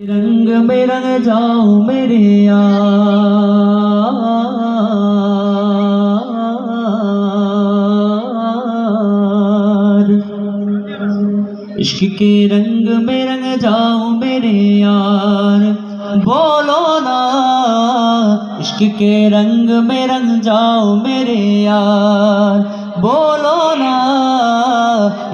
रंग में रंग जाओ मेरे यार, इश्क के रंग में रंग जाओ मेरे यार, बोलो ना इश्क के रंग में रंग जाओ मेरे यार, बोलो ना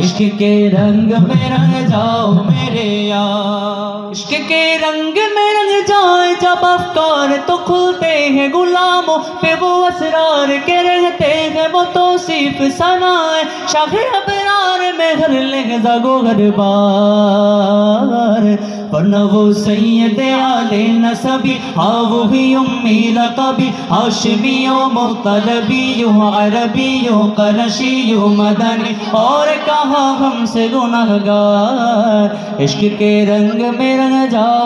इश्क के रंग में रंग जाओ मेरे यार। इश्क के रंग में रंग जाए जब अफकार तो खुलते हैं गुलामों पे वो असरार के रहते हैं वो तौसीफ सनाए शाखे अबरार में घर लेंगे जागो घर बार, वरना वो सैयद आले नसबी हाँ वो भी उम्मीद कभी हाशमियों मुतलबियों अरबियों करशियों मदनी और कहा हमसे गुनहगार। इश्क के रंग में रंग जाओ,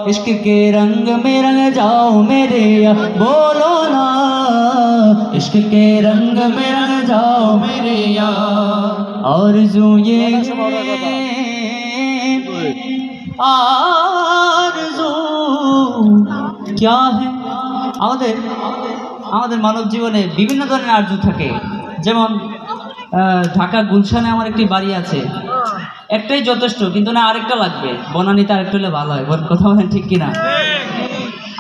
इश्क के रंग में रंग जाओ मेरे यार, बोलो ना इश्क के रंग में रंग जाओ मेरे यार। आरज़ू ये आरज़ू क्या है আমাদের মানব জীবনে বিভিন্ন ধরনের আরজু থাকে। যেমন ঢাকা গুলশানে আমার একটি বাড়ি আছে, একটাই যথেষ্ট, কিন্তু না আরেকটা লাগবে, বনানীতে আরেকটা হলে ভালো হয়। কথা বলেন ঠিক কিনা?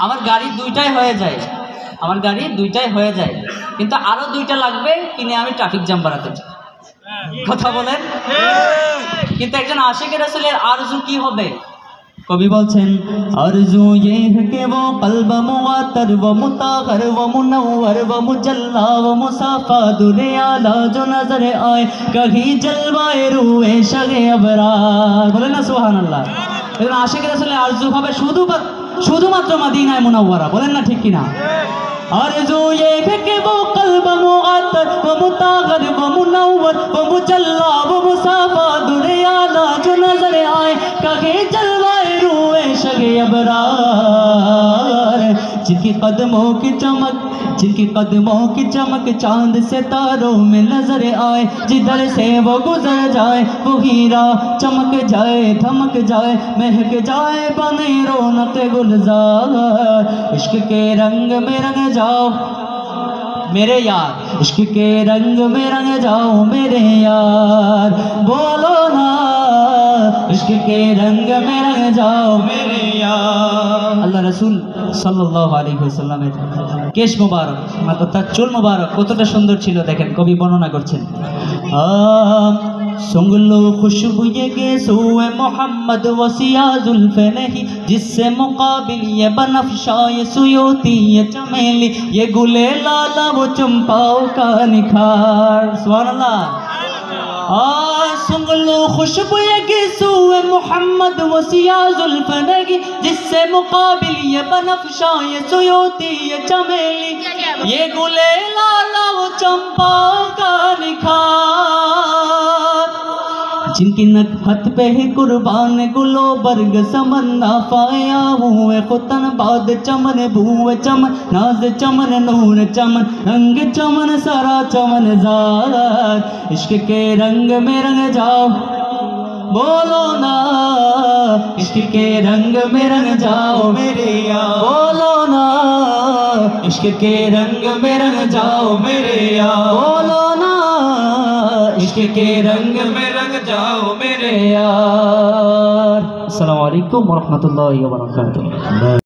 আমার গাড়ি দুইটাই হয়ে যায়, কিন্তু আরো দুইটা লাগবে কিনে আমি ট্রাফিক জ্যাম বাড়াতে চাই। কথা বলেন। কিন্তু একজন আশিক রাসূলের আরজু কি হবে? কবি বলছেন আরজু ये है कि वो कल्ब मुआतर व मुताहर व मुनव्वर व मुजल्ला व मुसाफा दुरे आला जो नजर आए कहीं जलवाए रूए शगे अबरार। বলেন না সুবহানাল্লাহ। এর আশিক রাসূলের আরজু হবে শুধুমাত্র মদিনায়ে মুনাওয়ারা। বলেন না ঠিক কিনা? आरज़ू ये है कि वो कल्ब मुआतर व मुताहर व मुनव्वर व मुजल्ला व मुसाफा दुरे आला जो नजर आए कहीं जलवाए रूए शगे अबरार। जिनकी कदमों की चमक चांद सितारों में नजर आए, जिधर से वो गुजर जाए वो हीरा चमक जाए धमक जाए महक जाए बने रौनक गुलजार। इश्क के रंग में रंग जाओ मेरे यार, इश्क के रंग में रंग जाओ मेरे यार, बोलो ना इश्क के रंग में रंग जाओ मेरे यार। আল্লাহ রাসূল সাল্লাল্লাহু আলাইহি ওয়াসাল্লামের কেশ মুবারক অর্থাৎ চুল মুবারক কতটা সুন্দর ছিল দেখেন, কবি বর্ণনা করছেন। सुंग लो खुशबू ये गेसुए मोहम्मद वसिया जुल्फ़े नहीं, जिससे मुकाबिल ये बनफ़शा ये सुयोती ये चमेली ये गुले लाला वो चंपाओं का निखार। सुभान अल्लाह। सुंग लो खुशबू ये गेसुए मोहम्मद वसिया जुल्फ़े नहीं, जिससे मुकाबिल ये बनफ़शा ये सुयोती ये चमेली ये गुले लाला वो चंपाओं का निखार। जिनकी नकहत पे है कुर्बान गुलो बर्ग समन्ना पाया हुए खुतन बाद चमन भूए चमन नाज चमन नूर चमन रंग चमन सरा चमन जार। इश्क के रंग में रंग जाओ, बोलो ना इश्क के रंग में रंग जाओ मेरे यार, बोलो ना इश्क के रंग में रंग जाओ मेरे यार, बोलो ना इश्क के रंग में रंग जाओ मेरे यार। अस्सलामु अलैकुम व रहमतुल्लाहि व बरकातुहू।